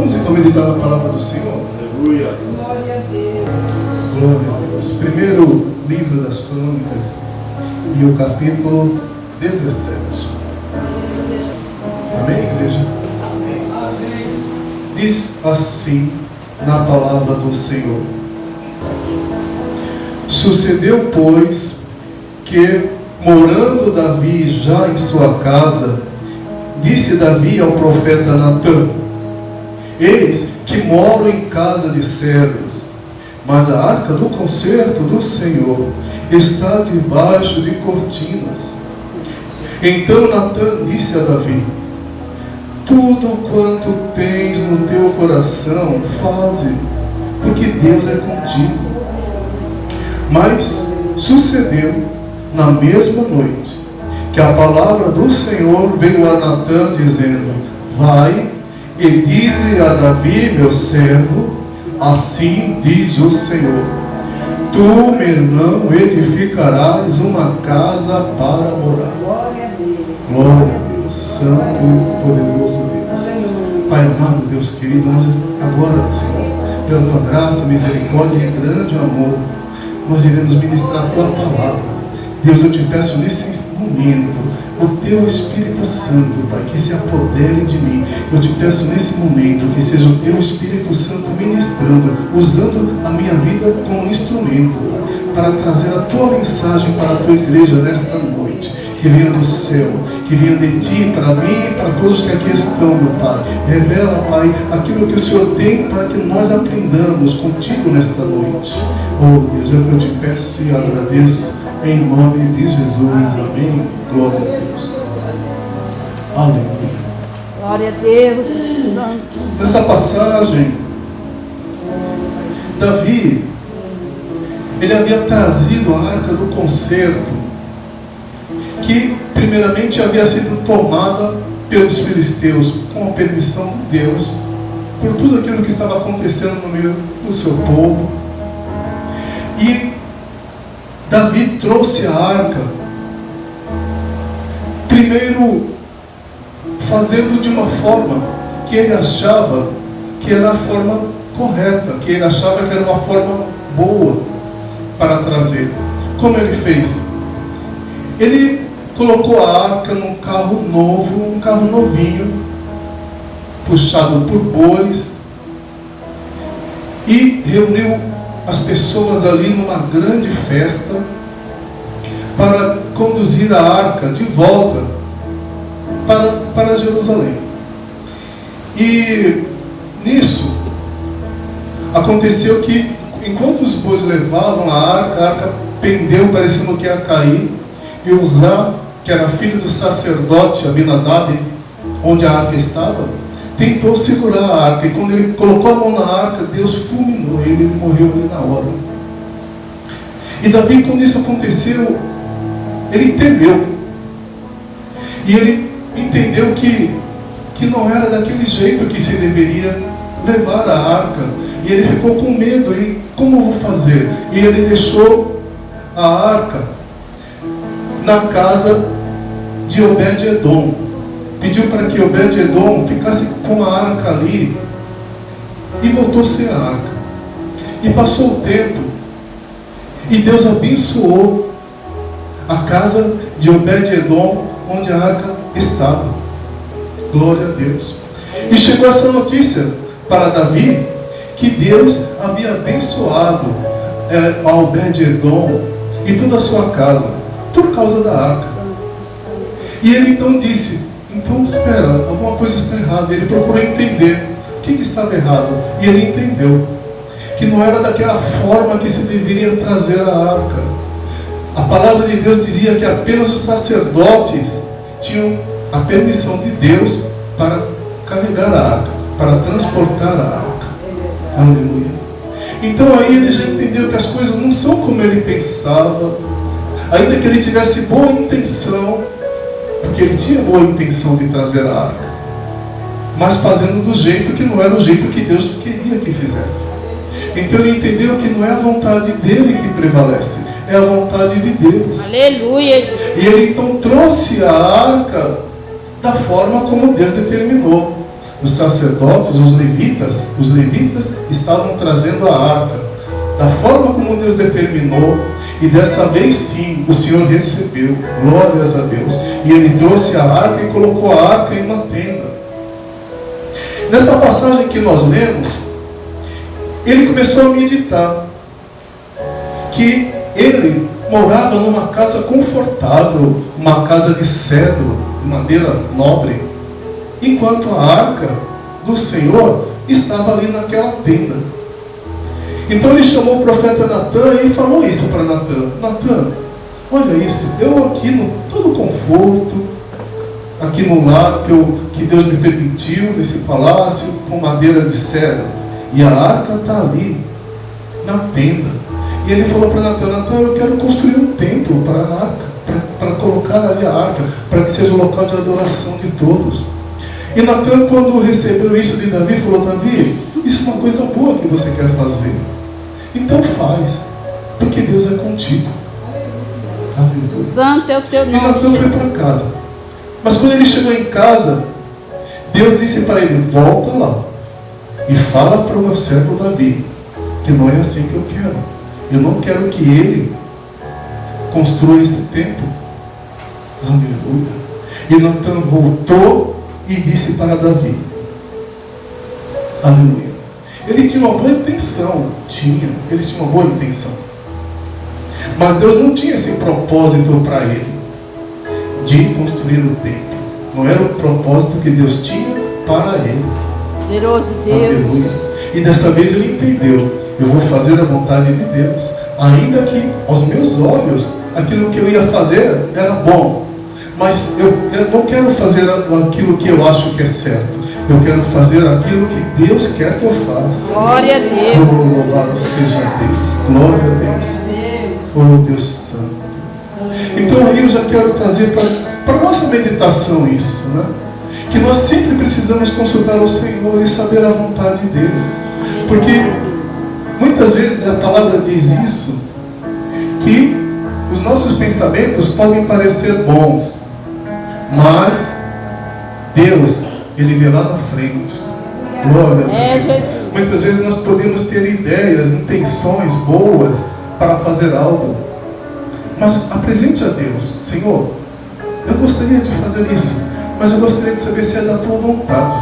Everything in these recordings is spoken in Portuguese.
Vamos então meditar na palavra do Senhor. Aleluia. Glória a Deus. Glória a Deus. Primeiro livro das Crônicas e o capítulo 17. Amém, igreja? Amém. Diz assim na palavra do Senhor: sucedeu, pois, que, morando Davi já em sua casa, disse Davi ao profeta Natã: eis que moro em casa de servos, mas a arca do concerto do Senhor está debaixo de cortinas. Então Natã disse a Davi: tudo quanto tens no teu coração, faze, porque Deus é contigo. Mas sucedeu na mesma noite que a palavra do Senhor veio a Natã, dizendo: vai e dize a Davi, meu servo, assim diz o Senhor: tu, meu irmão, edificarás uma casa para morar. Glória a Deus. Glória a Deus, santo e poderoso Deus. Pai amado, Deus querido, nós agora, Senhor, pela tua graça, misericórdia e grande amor, nós iremos ministrar a tua palavra. Deus, eu te peço nesse momento, o teu Espírito Santo, Pai, que se apodere de mim. Eu te peço nesse momento que seja o teu Espírito Santo ministrando, usando a minha vida como instrumento, Pai, para trazer a tua mensagem para a tua igreja nesta noite. Que venha do céu, que venha de ti, para mim e para todos que aqui estão, meu Pai. Revela, Pai, aquilo que o Senhor tem para que nós aprendamos contigo nesta noite. Oh Deus, é o que eu te peço e agradeço, em nome de Jesus. Amém. Glória a Deus. Aleluia. Glória a Deus, santo. Nessa passagem, Davi, ele havia trazido a arca do concerto, que primeiramente havia sido tomada pelos filisteus, com a permissão de Deus, por tudo aquilo que estava acontecendo no meio do seu povo. E Davi trouxe a arca, primeiro fazendo de uma forma que ele achava que era a forma correta, que ele achava que era uma forma boa para trazer. Como ele fez? Ele colocou a arca num carro novo, um carro novinho, puxado por bois, e reuniu as pessoas ali numa grande festa para conduzir a arca de volta para Jerusalém. E nisso aconteceu que, enquanto os bois levavam a arca pendeu, parecendo que ia cair, e Uzá, que era filho do sacerdote Abinadab, onde a arca estava, tentou segurar a arca, e quando ele colocou a mão na arca, Deus fulminou ele, ele morreu ali na hora. E Davi, quando isso aconteceu, ele temeu, e ele entendeu que não era daquele jeito que se deveria levar a arca, e ele ficou com medo. E como eu vou fazer? E ele deixou a arca na casa de Obed-Edom, pediu para que Obed-Edom ficasse com a arca ali, e voltou sem a arca. E passou o tempo, e Deus abençoou a casa de Obed-Edom, onde a arca estava. Glória a Deus. E chegou essa notícia para Davi, que Deus havia abençoado a Obed-Edom e toda a sua casa, por causa da arca. E ele então disse: então espera, alguma coisa está errada. Ele procurou entender o que estava errado, e ele entendeu que não era daquela forma que se deveria trazer a arca. A palavra de Deus dizia que apenas os sacerdotes tinham a permissão de Deus para carregar a arca, para transportar a arca. Aleluia. Então aí ele já entendeu que as coisas não são como ele pensava, ainda que ele tivesse boa intenção, porque ele tinha boa intenção de trazer a arca, mas fazendo do jeito que não era o jeito que Deus queria que fizesse. Então ele entendeu que não é a vontade dele que prevalece, é a vontade de Deus. Aleluia. E ele então trouxe a arca da forma como Deus determinou. os sacerdotes, os levitas estavam trazendo a arca, da forma como Deus determinou, e dessa vez sim, o Senhor recebeu, glórias a Deus, e Ele trouxe a arca e colocou a arca em uma tenda. Nessa passagem que nós lemos, ele começou a meditar, que ele morava numa casa confortável, uma casa de cedro, madeira nobre, enquanto a arca do Senhor estava ali naquela tenda. Então ele chamou o profeta Natã e falou isso para Natã: Natã, olha isso, eu aqui no todo conforto, aqui no lar que Deus me permitiu, nesse palácio, com madeira de cedro, e a arca está ali, na tenda. E ele falou para Natã: Natã, eu quero construir um templo para a arca, para colocar ali a arca, para que seja o local de adoração de todos. E Natã, quando recebeu isso de Davi, falou: Davi, isso é uma coisa boa que você quer fazer, então faz, porque Deus é contigo. Aleluia. Santo é o teu E nome. Natã foi para casa. Mas quando ele chegou em casa, Deus disse para ele: volta lá e fala para o meu servo Davi que não é assim que eu quero. Eu não quero que ele construa esse templo. Aleluia. E Natã voltou e disse para Davi: aleluia. Ele tinha uma boa intenção. Ele tinha uma boa intenção. Mas Deus não tinha esse propósito para ele, de construir o templo. Não era o propósito que Deus tinha para ele. Poderoso Deus. Aleluia. E dessa vez ele entendeu: eu vou fazer a vontade de Deus, ainda que aos meus olhos aquilo que eu ia fazer era bom, mas eu não quero fazer aquilo que eu acho que é certo. Eu quero fazer aquilo que Deus quer que eu faça. Glória a Deus. Louvado seja Deus. Glória a Deus. Oh Deus Santo. Então aí eu já quero trazer para a nossa meditação isso, né? Que nós sempre precisamos consultar o Senhor e saber a vontade dEle. Porque muitas vezes a palavra diz isso, que os nossos pensamentos podem parecer bons, mas Deus, Ele vê lá na frente. Glória a Deus. Jesus. Muitas vezes nós podemos ter ideias, intenções boas para fazer algo, mas apresente a Deus: Senhor, eu gostaria de fazer isso, mas eu gostaria de saber se é da Tua vontade.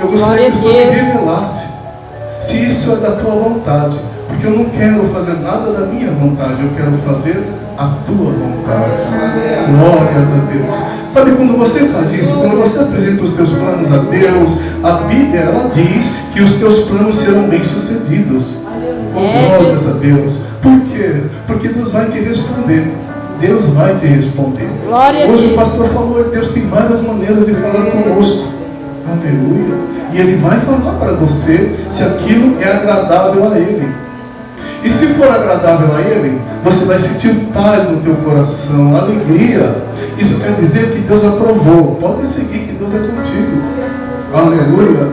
Eu gostaria que o Senhor me revelasse se isso é da Tua vontade, porque eu não quero fazer nada da minha vontade, eu quero fazer a Tua vontade. Glória a Deus. Sabe quando você faz isso, quando você apresenta os teus planos a Deus, a Bíblia ela diz que os teus planos serão bem-sucedidos. Glórias a Deus. Por quê? Porque Deus vai te responder. Deus vai te responder. Glória a Hoje Deus. o pastor falou: Deus tem várias maneiras de falar conosco. Aleluia. E Ele vai falar para você se aquilo é agradável a Ele. E se for agradável a Ele, você vai sentir paz no teu coração, alegria. Isso quer dizer que Deus aprovou. Pode seguir, que Deus é contigo. Aleluia.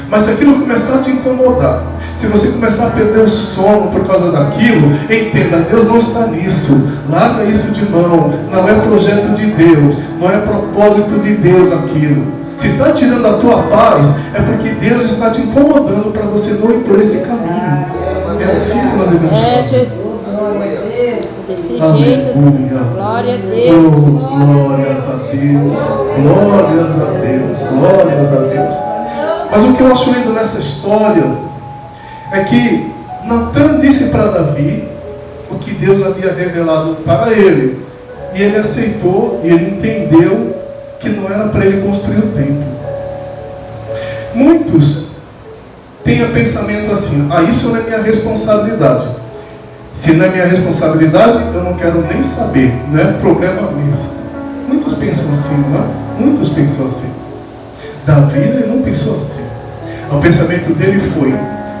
Mas se aquilo começar a te incomodar, se você começar a perder o sono por causa daquilo, entenda: Deus não está nisso. Larga isso de mão. Não é projeto de Deus, não é propósito de Deus aquilo. Se está tirando a tua paz, é porque Deus está te incomodando para você não ir por esse caminho. É assim que nós devemos fazer. Jesus. Desse Aleluia. jeito. Glória a Oh, Deus. glórias a Deus. Glórias a Deus. Glórias a Deus. Mas o que eu acho lindo nessa história é que Natã disse para Davi o que Deus havia revelado para ele. E ele aceitou, e ele entendeu que não era para ele construir o templo. Muitos têm o pensamento assim: isso não é minha responsabilidade. Se não é minha responsabilidade, eu não quero nem saber, não é problema meu. Muitos pensam assim, não é? Muitos pensam assim. Davi, ele não pensou assim. O pensamento dele foi: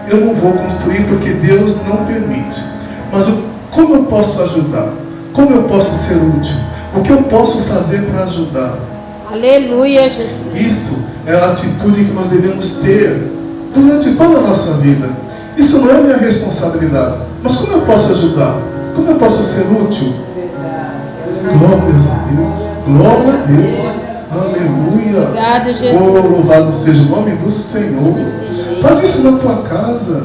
eu não vou construir porque Deus não permite. Mas como eu posso ajudar? Como eu posso ser útil? O que eu posso fazer para ajudar? Aleluia, Jesus. Isso é a atitude que nós devemos ter durante toda a nossa vida. Isso não é minha responsabilidade, mas como eu posso ajudar? Como eu posso ser útil? Glórias a Deus. Glória a Deus. Aleluia. Obrigado, Jesus. Oh, louvado seja o nome do Senhor. Desse jeito. Faz isso na tua casa.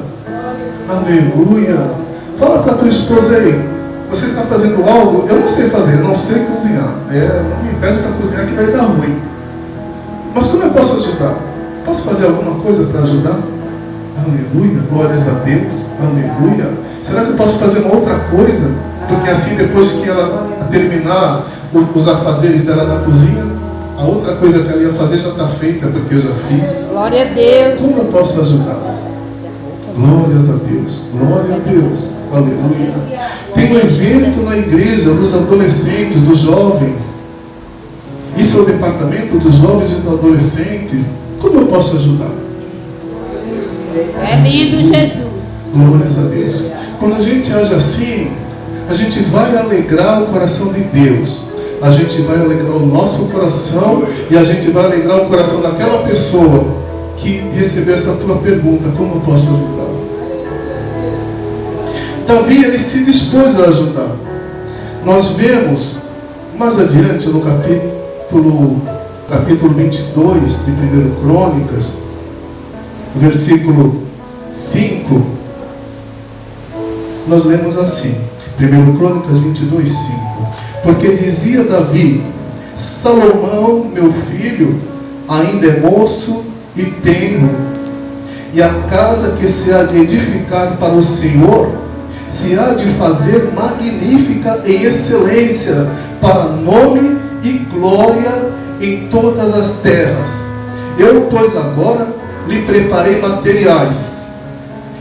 Aleluia. Fala para tua esposa aí. Você está fazendo algo? Eu não sei fazer, eu não sei cozinhar. Não me pede para cozinhar que vai dar ruim. Mas como eu posso ajudar? Posso fazer alguma coisa para ajudar? Aleluia. Glórias a Deus. Aleluia. Será que eu posso fazer uma outra coisa? Porque assim, depois que ela terminar os afazeres dela na cozinha, a outra coisa que ela ia fazer já está feita, porque eu já fiz. Glória a Deus. Como eu posso ajudar? Glórias a Deus. Glória a Deus. Aleluia. Tem um evento na igreja dos adolescentes, dos jovens. Isso é o departamento dos jovens e dos adolescentes. Como eu posso ajudar? É lindo, Jesus. Glórias a Deus. Quando a gente age assim, a gente vai alegrar o coração de Deus. A gente vai alegrar o nosso coração e a gente vai alegrar o coração daquela pessoa que recebeu essa tua pergunta: como eu posso ajudar? Davi, ele se dispôs a ajudar. Nós vemos mais adiante no capítulo 22 de 1 Crônicas, versículo 5, nós lemos assim, 1 Crônicas 22, 5: porque dizia Davi: Salomão, meu filho, ainda é moço e tenro, e a casa que se há de edificar para o Senhor se há de fazer magnífica em excelência, para nome e glória em todas as terras. Eu, pois, agora lhe preparei materiais.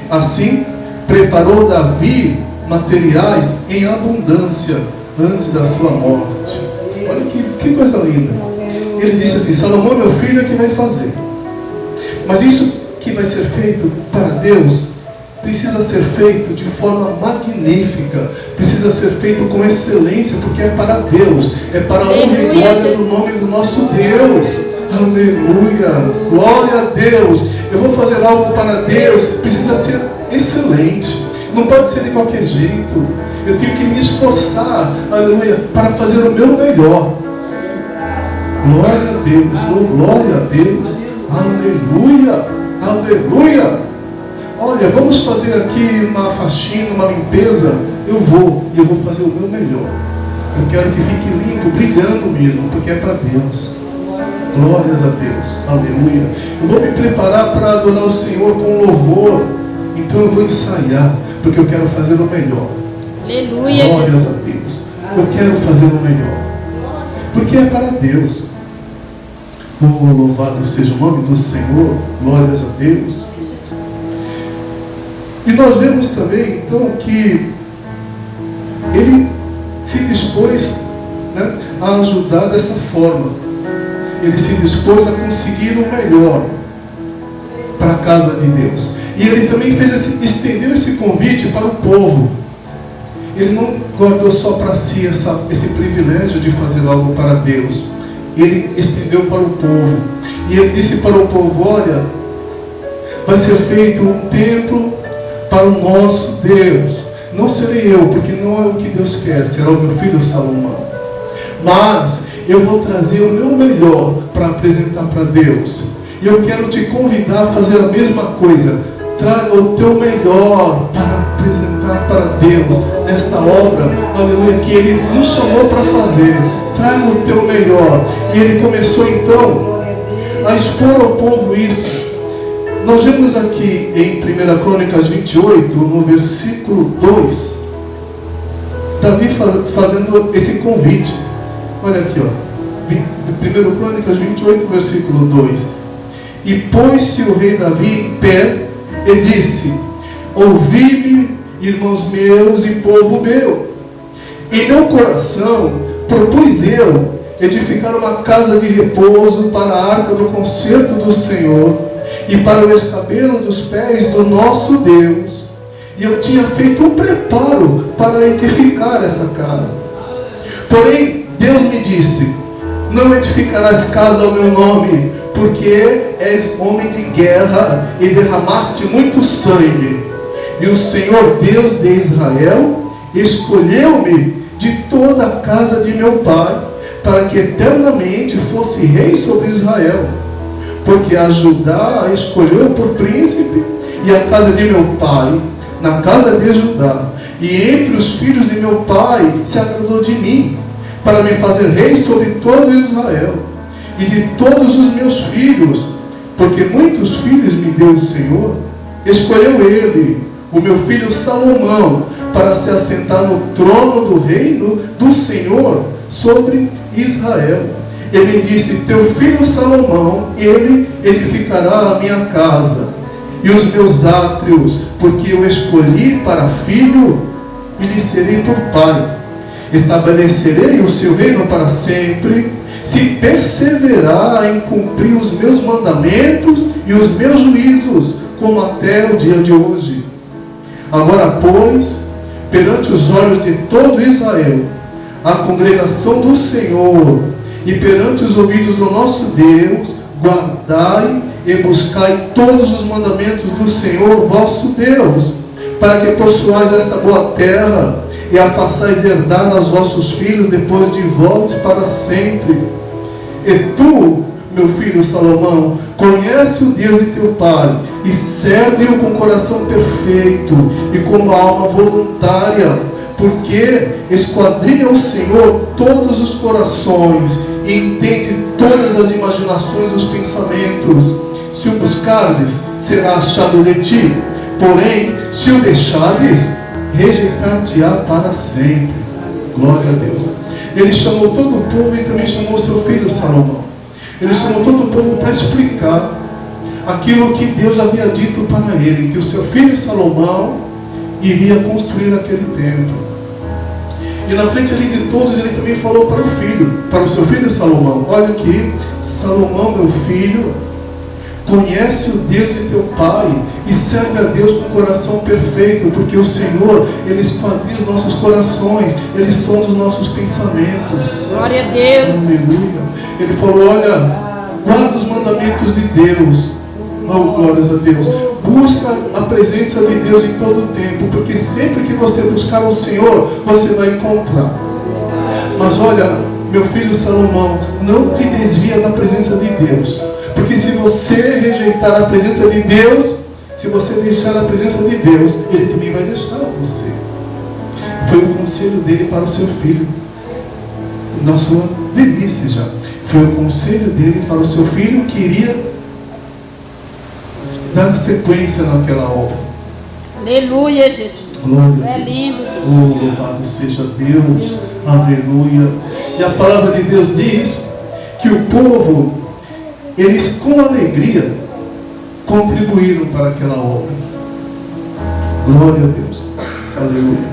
Assim, preparou Davi materiais em abundância antes da sua morte. Olha que coisa linda. Ele disse assim: Salomão, meu filho, é que vai fazer. Mas isso que vai ser feito para Deus precisa ser feito de forma magnífica, precisa ser feito com excelência, porque é para Deus, é para a honra e glória do nome do nosso Deus. Aleluia, glória a Deus. Eu vou fazer algo para Deus, precisa ser excelente, não pode ser de qualquer jeito. Eu tenho que me esforçar, aleluia, para fazer o meu melhor. Glória a Deus, oh, glória a Deus, aleluia, aleluia. Olha, vamos fazer aqui uma faxina, uma limpeza. Eu vou fazer o meu melhor. Eu quero que fique limpo, brilhando mesmo, porque é para Deus. Glórias a Deus, aleluia. Eu vou me preparar para adorar o Senhor com louvor. Então eu vou ensaiar, porque eu quero fazer o melhor. Aleluia, Glórias Jesus. a Deus. Eu quero fazer o melhor, porque é para Deus. Oh, louvado seja o nome do Senhor. Glórias a Deus. E nós vemos também, então, que ele se dispôs, né, a ajudar dessa forma. Ele se dispôs a conseguir o melhor para a casa de Deus. E ele também estendeu esse convite para o povo. Ele não guardou só para si esse privilégio de fazer algo para Deus. Ele estendeu para o povo. E ele disse para o povo: olha, vai ser feito um templo para o nosso Deus. Não serei eu, porque não é o que Deus quer, será o meu filho Salomão. Mas eu vou trazer o meu melhor para apresentar para Deus. E eu quero te convidar a fazer a mesma coisa. Traga o teu melhor para apresentar para Deus nesta obra, aleluia, que Ele nos chamou para fazer. Traga o teu melhor. E ele começou então a expor ao povo isso. Nós vemos aqui em 1 Crônicas 28, no versículo 2, Davi fazendo esse convite. Olha aqui, ó, 1 Crônicas 28, versículo 2: e pôs-se o rei Davi em pé e disse: ouvi-me, irmãos meus e povo meu. Em meu coração propus eu edificar uma casa de repouso para a arca do concerto do Senhor e para o escabelo dos pés do nosso Deus. E eu tinha feito um preparo para edificar essa casa. Porém, Deus me disse: não edificarás casa ao meu nome, porque és homem de guerra e derramaste muito sangue. E o Senhor Deus de Israel escolheu-me de toda a casa de meu pai, para que eternamente fosse rei sobre Israel. Porque a Judá escolheu por príncipe, e a casa de meu pai, na casa de Judá, e entre os filhos de meu pai se agradou de mim, para me fazer rei sobre todo Israel, e de todos os meus filhos, porque muitos filhos me deu o Senhor. Escolheu ele, o meu filho Salomão, para se assentar no trono do reino do Senhor sobre Israel. Ele disse: teu filho Salomão, ele edificará a minha casa e os meus átrios, porque eu escolhi para filho e lhe serei por pai. Estabelecerei o seu reino para sempre, se perseverar em cumprir os meus mandamentos e os meus juízos, como até o dia de hoje. Agora, pois, perante os olhos de todo Israel, a congregação do Senhor, e perante os ouvidos do nosso Deus, guardai e buscai todos os mandamentos do Senhor vosso Deus, para que possuais esta boa terra, e a façais herdar aos vossos filhos depois de vós para sempre. E tu, meu filho Salomão, conhece o Deus de teu pai, e serve-o com coração perfeito, e com uma alma voluntária, porque esquadrinha o Senhor todos os corações, e entende todas as imaginações dos pensamentos. Se o buscardes, será achado de ti, porém, se o deixardes, rejeitar-te-á para sempre. Glória a Deus. Ele chamou todo o povo e também chamou seu filho Salomão. Ele chamou todo o povo para explicar aquilo que Deus havia dito para ele, que o seu filho Salomão iria construir aquele templo. E na frente ali de todos, ele também falou para o filho, para o seu filho Salomão: olha aqui, Salomão, meu filho, conhece o Deus de teu pai e serve a Deus com o coração perfeito, porque o Senhor, Ele esquadrinha os nossos corações, Ele sonda os nossos pensamentos. Glória a Deus. Aleluia. Ele falou: olha, guarda os mandamentos de Deus. Oh, glórias a Deus. Busca a presença de Deus em todo o tempo, porque sempre que você buscar o Senhor, você vai encontrar. Mas olha, meu filho Salomão, não te desvia da presença de Deus, porque se você rejeitar a presença de Deus, se você deixar a presença de Deus, Ele também vai deixar você. Foi o conselho dele para o seu filho, na sua velhice já. Foi o conselho dele para o seu filho, que iria dar sequência naquela obra. Aleluia, Jesus. Glória a É Deus. lindo. Oh, louvado seja Deus. Aleluia. E a palavra de Deus diz que o povo, eles com alegria contribuíram para aquela obra. Glória a Deus. Aleluia.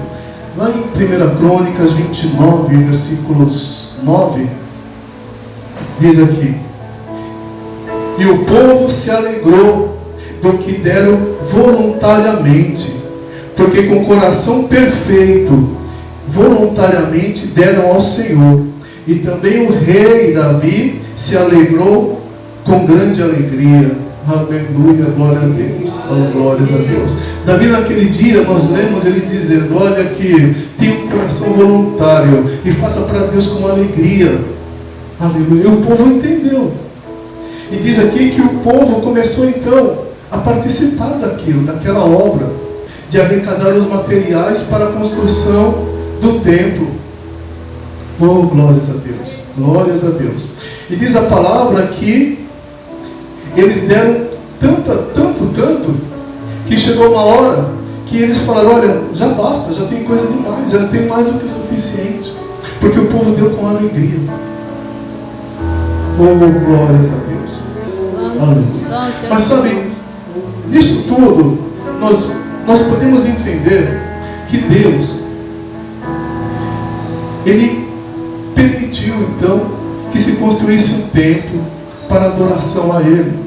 Lá em 1 Crônicas 29, versículos 9, diz aqui: e o povo se alegrou do que deram voluntariamente, porque com coração perfeito voluntariamente deram ao Senhor. E também o rei Davi se alegrou com grande alegria. Aleluia, glória a Deus. Oh, glórias a Deus. Davi, naquele dia, nós lemos ele dizendo: olha aqui, tenha um coração voluntário e faça para Deus com alegria. Aleluia. E o povo entendeu. E diz aqui que o povo começou então a participar daquela obra, de arrecadar os materiais para a construção do templo. Oh, glórias a Deus, glórias a Deus. E diz a palavra que eles deram tanto, que chegou uma hora que eles falaram: olha, já basta, já tem coisa demais, já tem mais do que o suficiente, porque o povo deu com alegria. Oh, glórias a Deus. Aleluia. Mas sabe, nisso tudo, nós podemos entender que Deus, Ele permitiu então que se construísse um templo para adoração a Ele.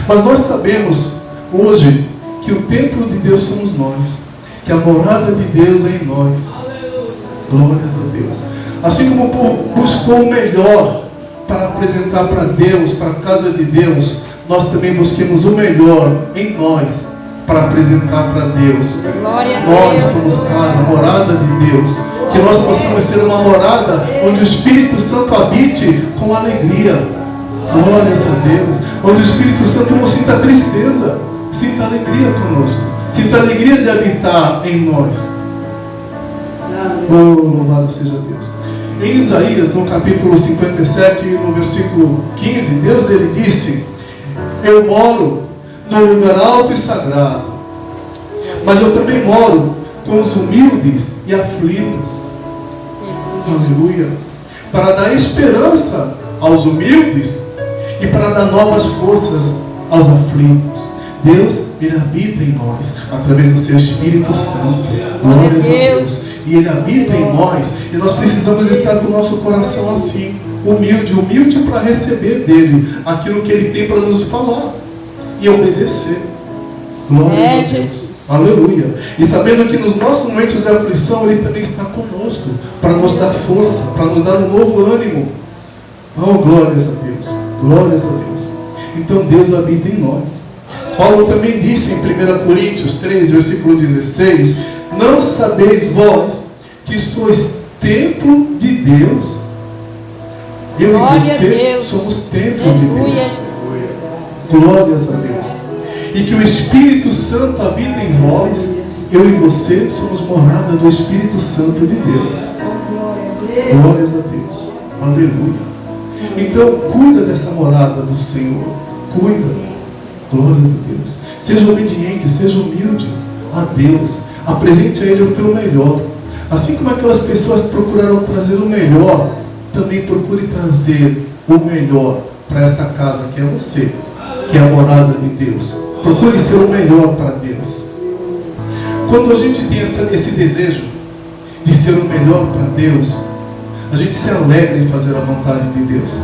Mas nós sabemos hoje que o templo de Deus somos nós, que a morada de Deus é em nós. Glórias a Deus. Assim como o povo buscou o melhor para apresentar para Deus, para a casa de Deus, nós também busquemos o melhor em nós, para apresentar para Deus. Glória a Nós Deus. somos casa, morada de Deus. Que nós possamos ter uma morada onde o Espírito Santo habite com alegria. Glórias a Deus. Onde o Espírito Santo não sinta tristeza, sinta alegria conosco. Sinta alegria de habitar em nós. Oh, louvado seja Deus. Em Isaías, no capítulo 57, no versículo 15, Deus ele disse: eu moro num lugar alto e sagrado, mas eu também moro com os humildes e aflitos. Aleluia. Para dar esperança aos humildes e para dar novas forças aos aflitos. Deus, ele habita em nós através do seu Espírito Santo. Glórias a Deus. E ele habita em nós, e nós precisamos estar com o nosso coração assim, humilde para receber dele aquilo que ele tem para nos falar e obedecer. Glórias a Deus. Jesus. Aleluia. E sabendo que nos nossos momentos de aflição ele também está conosco para nos dar força, para nos dar um novo ânimo. Oh, glórias a Deus. Glórias a Deus. Então Deus habita em nós. Paulo também disse em 1 Coríntios 3, versículo 16: não sabeis vós que sois templo de Deus? Eu Glória e você a Deus. somos templo de Aleluia. Deus. Glórias a Deus. E que o Espírito Santo habita em nós. Eu e você somos morada do Espírito Santo de Deus. Glórias a Deus. Aleluia. Então cuida dessa morada do Senhor. Cuida. Glórias a Deus. Seja obediente, seja humilde a Deus. Apresente a Ele o teu melhor. Assim como aquelas pessoas procuraram trazer o melhor, também procure trazer o melhor para esta casa que é você, que é a morada de Deus. Procure ser o melhor para Deus. Quando a gente tem esse desejo de ser o melhor para Deus, a gente se alegra em fazer a vontade de Deus.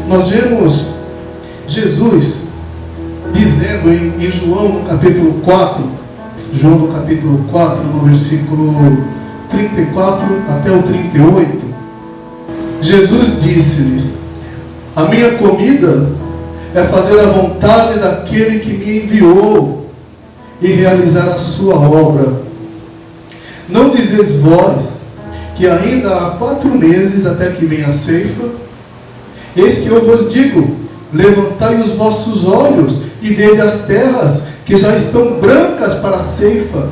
Nós vemos Jesus dizendo em João no capítulo 4, João no capítulo 4, no versículo 34 até o 38, Jesus disse-lhes: a minha comida é fazer a vontade daquele que me enviou e realizar a sua obra. Não dizeis vós que ainda há 4 meses até que venha a ceifa? Eis que eu vos digo: levantai os vossos olhos e vede as terras que já estão brancas para a ceifa.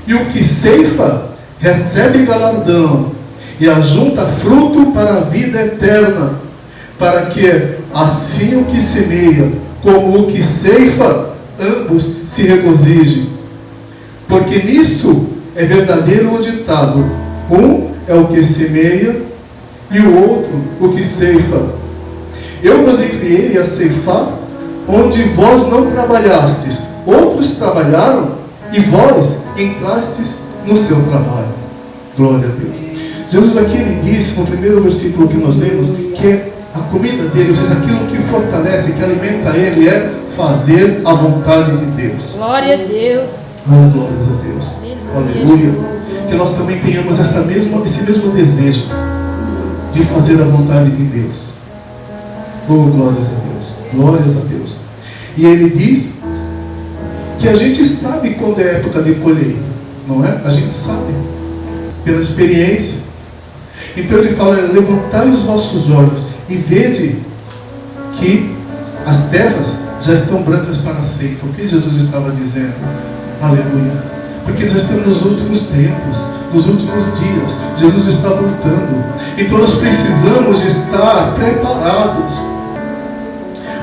E o que ceifa recebe galardão e ajunta fruto para a vida eterna, para que assim o que semeia como o que ceifa, ambos se regozijem. Porque nisso é verdadeiro o ditado: um é o que semeia e o outro o que ceifa. Eu vos enviei a ceifar onde vós não trabalhastes, outros trabalharam e vós entrastes no seu trabalho. Glória a Deus. Jesus aqui ele disse no primeiro versículo que nós lemos que a comida dele, ou seja, aquilo que fortalece, que alimenta ele, é fazer a vontade de Deus. Glória a Deus. Oh, glórias a Deus. Aleluia. Que nós também tenhamos esse mesmo desejo de fazer a vontade de Deus. Oh, glórias a Deus. Glórias a Deus. E ele diz que a gente sabe quando é época de colheita, não é? A gente sabe, pela experiência. Então ele fala: levantai os vossos olhos e vede que as terras já estão brancas para a ceifa. O que Jesus estava dizendo? Aleluia. Porque já estamos nos últimos tempos, nos últimos dias. Jesus está voltando. Então nós precisamos estar preparados.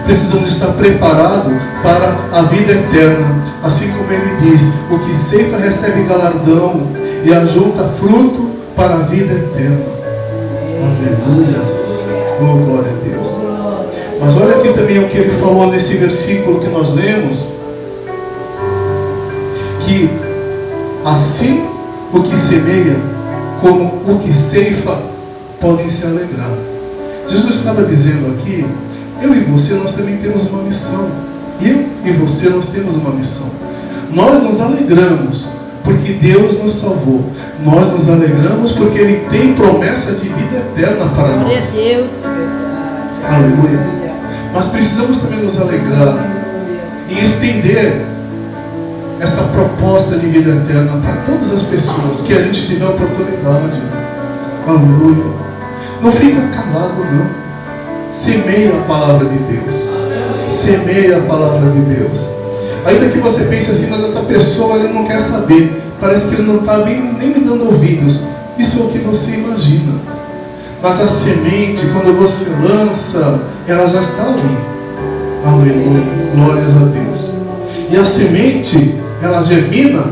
Precisamos estar preparados para a vida eterna. Assim como ele diz: o que ceifa recebe galardão e ajunta fruto para a vida eterna. Aleluia. Oh, glória a Deus. Mas olha aqui também o que ele falou nesse versículo que nós lemos: que assim o que semeia como o que ceifa podem se alegrar. Jesus estava dizendo aqui: eu e você, nós também temos uma missão. Eu e você, nós temos uma missão. Nós nos alegramos porque Deus nos salvou. Nós nos alegramos porque Ele tem promessa de vida eterna para nós. Glória a Deus. Aleluia. Mas precisamos também nos alegrar em estender essa proposta de vida eterna para todas as pessoas que a gente tiver a oportunidade. Aleluia. Não fica calado, não. Semeia a palavra de Deus. Semeia a palavra de Deus. Ainda que você pense assim, mas essa pessoa ele não quer saber. Parece que ele não está nem me dando ouvidos. Isso é o que você imagina. Mas a semente, quando você lança, ela já está ali. Aleluia. Glórias a Deus. E a semente, ela germina,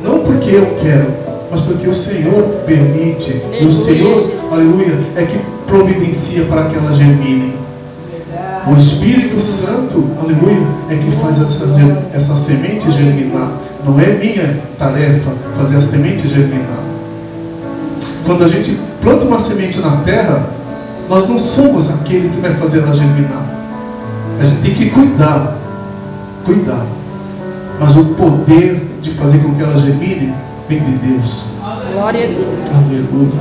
não porque eu quero, mas porque o Senhor permite. E o Senhor, aleluia, é que providencia para que ela germine. O Espírito Santo, aleluia, é que faz essa semente germinar. Não é minha tarefa fazer a semente germinar. Quando a gente planta uma semente na terra, nós não somos aquele que vai fazer ela germinar. A gente tem que cuidar. Mas o poder de fazer com que ela germine vem de Deus. Glória a Deus. Aleluia.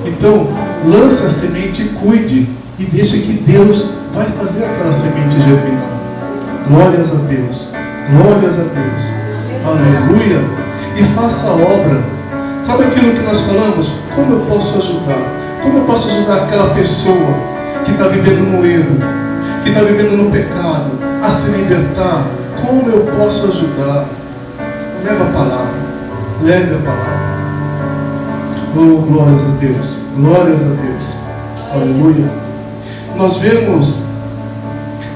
Então, lance a semente e cuide. E deixe que Deus vai fazer aquela semente germinar. Glórias a Deus. Glórias a Deus. Aleluia. E faça a obra. Sabe aquilo que nós falamos? Como eu posso ajudar? Como eu posso ajudar aquela pessoa que está vivendo no erro, que está vivendo no pecado, a se libertar? Como eu posso ajudar? Leva a palavra. Leve a palavra. Oh, glórias a Deus. Glórias a Deus. Aleluia. Nós vemos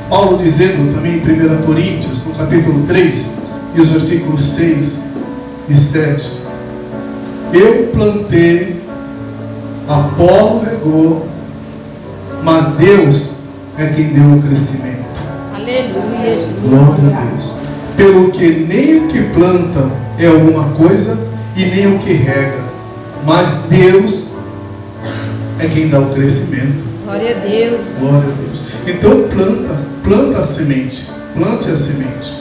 Paulo dizendo também em 1 Coríntios, no capítulo 3, e os versículos 6 e 7. Eu plantei, Apolo regou, mas Deus é quem deu o crescimento. Aleluia. Glória a Deus. Pelo que nem o que planta é alguma coisa e nem o que rega, mas Deus é quem dá o crescimento. Glória a Deus. Glória a Deus. Então planta a semente. Plante a semente.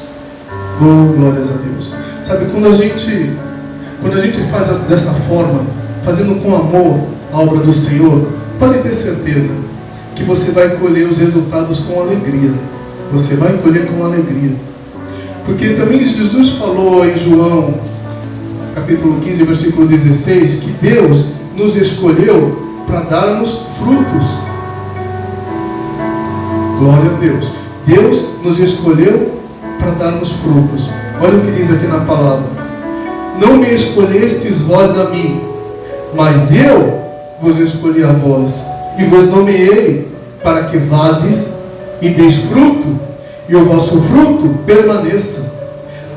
Oh, glórias a Deus. Sabe, quando a gente faz dessa forma, fazendo com amor a obra do Senhor, pode ter certeza que você vai colher os resultados com alegria. Você vai colher com alegria. Porque também Jesus falou em João, capítulo 15, versículo 16, que Deus nos escolheu para darmos frutos. Glória a Deus. Deus nos escolheu para darmos frutos. Olha o que diz aqui na palavra. Não me escolhestes vós a mim, mas eu vos escolhi a vós, e vos nomeei para que vades e deis fruto, e o vosso fruto permaneça,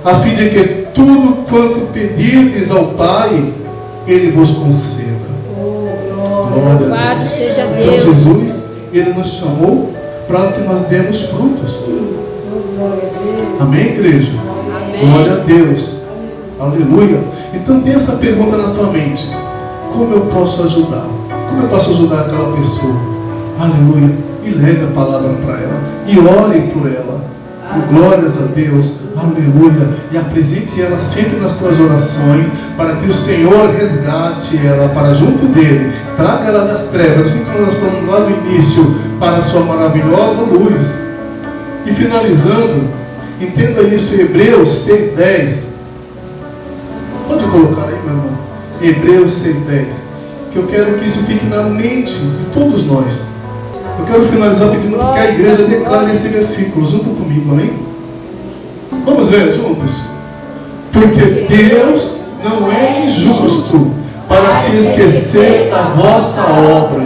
a fim de que tudo quanto pedirdes ao Pai, Ele vos conceda. Glória a Deus. Seja Então Deus. Jesus, Ele nos chamou para que nós demos frutos. Amém, igreja? Amém. Glória a Deus. Aleluia. Então tem essa pergunta na tua mente: como eu posso ajudar? Como eu posso ajudar aquela pessoa? Aleluia. E leve a palavra para ela. E ore por ela. Glórias a Deus. Aleluia. E apresente ela sempre nas tuas orações, para que o Senhor resgate ela para junto dele. Traga ela das trevas, assim como nós falamos lá no início, para a sua maravilhosa luz. E finalizando, entenda isso em Hebreus 6:10. Pode colocar aí, meu irmão. Hebreus 6:10. Que eu quero que isso fique na mente de todos nós. Eu quero finalizar pedindo que a igreja declare esse versículo junto comigo, amém? Vamos ver juntos. Porque Deus não é injusto para se esquecer da vossa obra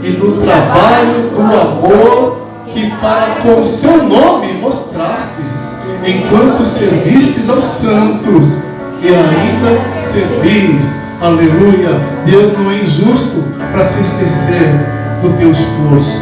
e do trabalho do amor que para com o seu nome mostrastes, enquanto servistes aos santos e ainda servis. Aleluia. Deus não é injusto para se esquecer do teu esforço,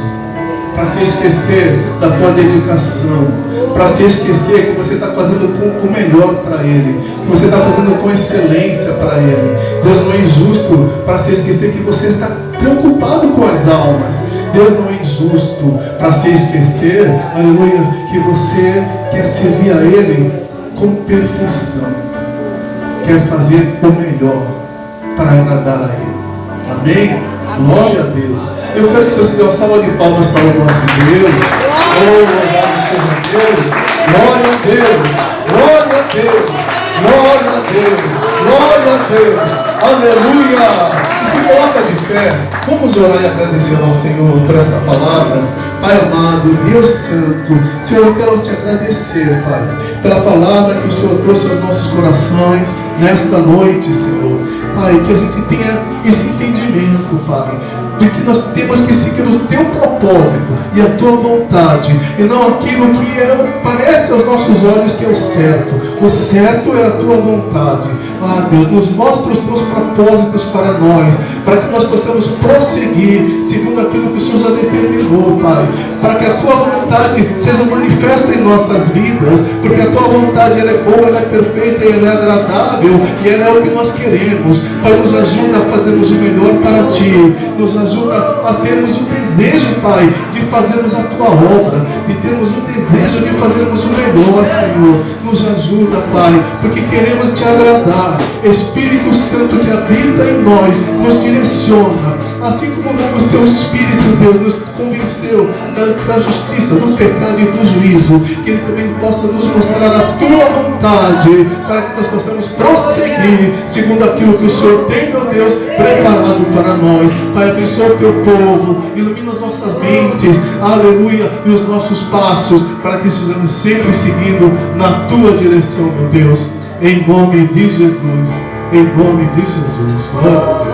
para se esquecer da tua dedicação, para se esquecer que você está fazendo com o melhor para Ele, que você está fazendo com excelência para Ele. Deus não é injusto para se esquecer que você está preocupado com as almas. Deus não é injusto para se esquecer, aleluia, que você quer servir a Ele com perfeição, quer fazer o melhor para agradar a Ele. Amém? Glória a Deus. Eu quero que você dê uma salva de palmas para o nosso Deus. Oh, louvado seja Deus. Glória a Deus. Glória a Deus. Deus. Aleluia. E se coloca de pé. Vamos orar e agradecer ao Senhor por essa palavra. Pai amado, Deus santo, Senhor, eu quero te agradecer, Pai, pela palavra que o Senhor trouxe aos nossos corações nesta noite, Senhor. Pai, que a gente tenha esse entendimento, Pai, de que nós temos que seguir o teu propósito e a tua vontade, e não aquilo que parece aos nossos olhos que é o certo. O certo é a tua vontade. Ah, Deus, nos mostra os teus propósitos para nós, para que nós possamos prosseguir segundo aquilo que o Senhor já determinou, Pai, para que a tua vontade seja manifesta em nossas vidas, porque a tua vontade ela é boa, ela é perfeita, ela é agradável, e ela é o que nós queremos. Pai, nos ajuda a fazermos o melhor para ti, nos ajuda a termos o desejo, Pai, de fazermos a tua obra, de termos o desejo de fazermos o melhor, Senhor. Nos ajuda, Pai, porque queremos te agradar. Espírito Santo que habita em nós, nos direciona, assim como o teu Espírito, Deus, nos convenceu da justiça, do pecado e do juízo, que Ele também possa nos mostrar a tua vontade, para que nós possamos prosseguir segundo aquilo que o Senhor tem, meu Deus, preparado para nós. Pai, abençoa o teu povo, ilumina as nossas mentes, aleluia, e os nossos passos, para que estejamos sempre seguindo na tua direção, meu Deus, em nome de Jesus, em nome de Jesus. Glória a Deus.